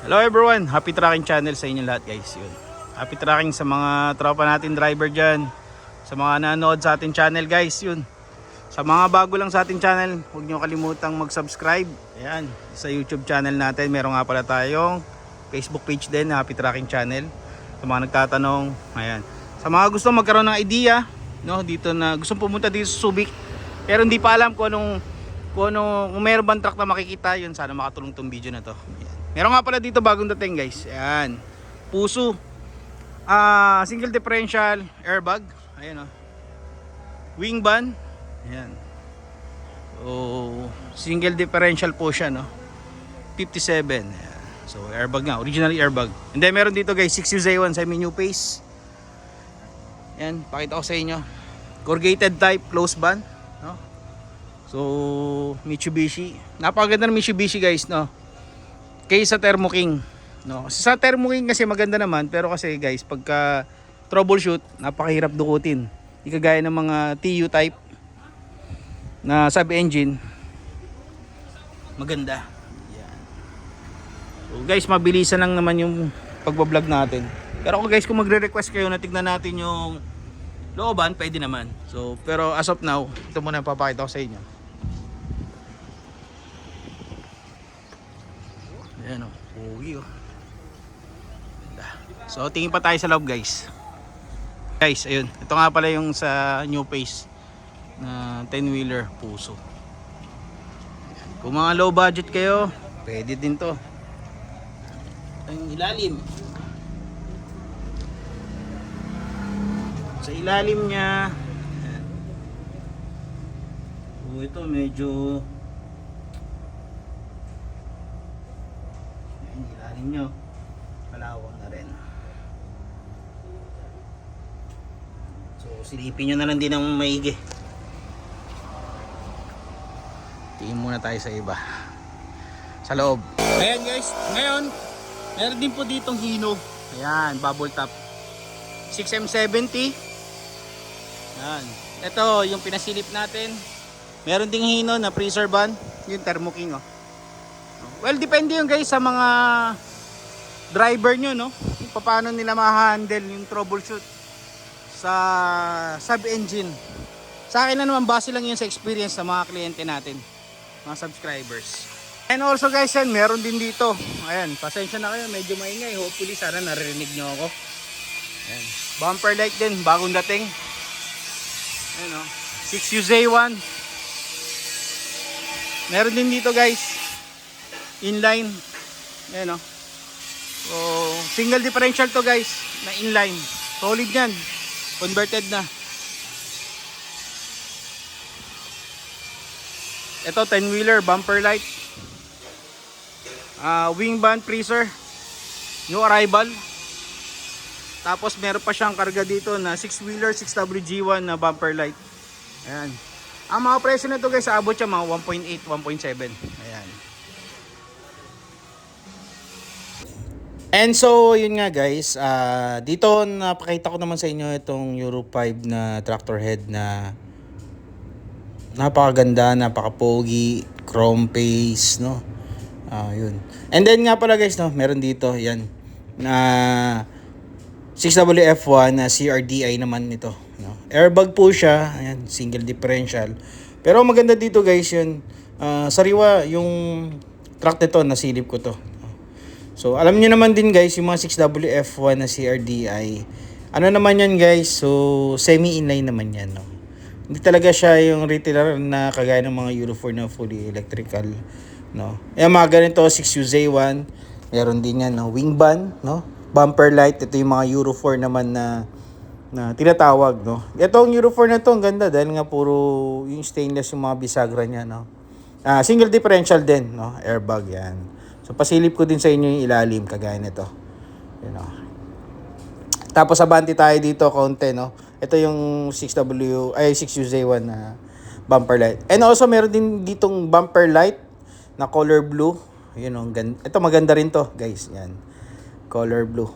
Hello everyone, happy tracking channel sa inyo lahat guys. Yun. Happy tracking sa mga tropa natin driver dyan, sa mga nanonood sa ating channel guys. Yun. Sa mga bago lang sa ating channel, huwag nyo kalimutang mag-subscribe. Ayan, sa YouTube channel natin, meron nga pala tayong Facebook page din, happy tracking channel. Sa mga nagtatanong, ayan. Sa mga gusto magkaroon ng idea, no, dito na gusto pumunta dito sa Subic, pero hindi pa alam kung kung meron bang truck na makikita, yun, sana makatulong tong video na to. Ayan. Meron nga pala dito bagong dating guys. Ayan. Puso. Single differential airbag. Ayan o. Wing ban. Ayan. Single differential po siya, no. 57. Ayan. So airbag nga, original airbag. And then meron dito guys 6UZ1 semi new pace. Ayan, pakita ko sa inyo. Corrugated type close ban, no. So Mitsubishi. Napakaganda ng Mitsubishi guys, no. Kaysa Thermo King, no. Sa Thermo King kasi maganda naman, pero kasi guys, pagka troubleshoot, napakahirap dukutin. Di kagaya ng mga TU type na sub-engine. Maganda. Yan. So guys, mabilisan lang naman yung pagbablog natin. Pero guys, kung magre-request kayo na tignan natin yung looban, pwede naman. So, pero as of now, ito muna papakita ko sa inyo. Ayan o, pogi o. So tingin pa tayo sa loob guys. Guys, ayun, ito nga pala yung sa new pace na 10-wheeler puso. Ayan. Kung mga low budget kayo, pwede din to. Ang ilalim, sa ilalim nya, ito medyo ilalim nyo kalawang na rin. So silipin nyo na lang din ng maigi. Tingin muna tayo sa iba, sa loob. Ayan guys, ngayon meron din po ditong Hino. Ayan, bubble top 6M70. Ayan, ito yung pinasilip natin. Meron ding Hino na freezer ban, yung Thermo King oh. Well, depende yung guys sa mga driver nyo, no? Kung paano nila ma-handle yung troubleshoot sa sub-engine. Sa akin na naman, base lang yun sa experience sa mga kliyente natin, mga subscribers. And also guys, yan, meron din dito. Ayan, pasensya na kayo, medyo maingay. Hopefully, sana naririnig nyo ako. Ayan. Bumper light din, bagong dating. Ayan o, 6UZ1. Meron din dito guys, inline. Ayan o. So, single differential to guys, na inline. Solid yan. Converted na. Ito, 10-wheeler, bumper light. Wing band freezer. New arrival. Tapos meron pa siyang karga dito na 6-wheeler, 6WG1 na bumper light. Ayan. Ang mga presyo na to guys, abot siya mga 1.8, 1.7. Ayan. And so, yun nga guys, dito napakita ko naman sa inyo itong Euro 5 na tractor head na napakaganda, napaka-pogi, chrome face, no? Yun. And then nga pala guys, no, meron dito, yan, na 6WF1 na CRDI naman ito, no? Airbag po siya, ayan, single differential. Pero maganda dito guys, yun, sariwa yung truck nito, nasilip ko to. So, alam niyo naman din guys, yung mga 6WF1 na CRDI, ano naman yan guys, so semi-inline naman yan, no? Hindi talaga siya yung retailer na kagaya ng mga Euro 4 na fully electrical, no? Yung mga ganito, 6UZ1, meron din yan, no? Wing ban, no? Bumper light, ito yung mga Euro 4 naman na tinatawag, no? Itong Euro 4 na to, ang ganda dahil nga puro yung stainless yung mga bisagra niya, no? Single differential din, no? Airbag yan. So, pasilip ko din sa inyo yung ilalim, kagaya nito. You know. Tapos, abanti tayo dito, konti, no? Ito yung 6UZ1 na bumper light. And also, meron din ditong bumper light na color blue. You know, ito maganda rin to, guys. Yan. Color blue.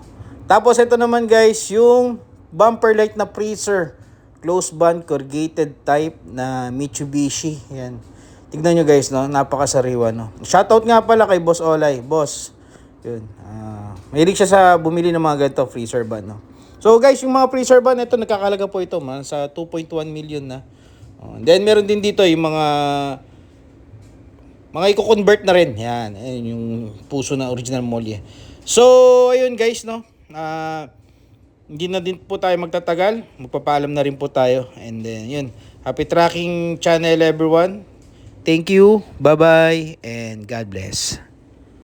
Tapos, ito naman, guys, yung bumper light na freezer. Close band, corrugated type na Mitsubishi. Yan. Tignan nyo guys, no? Napakasariwa, no? Shoutout nga pala kay Boss Olay. Boss, Yun. Mahilig siya sa bumili ng mga ganito, freezer ban, no? So guys, yung mga freezer ban, ito nagkakalaga po ito, man, sa 2.1 million na. Then meron din dito yung mga i-convert na rin. Yan, ayun yung puso na original Molye. So, ayun guys, no. Hindi na din po tayo magtatagal. Magpapaalam na rin po tayo. And then, yun. Happy tracking channel everyone. Thank you. Bye-bye. And God bless.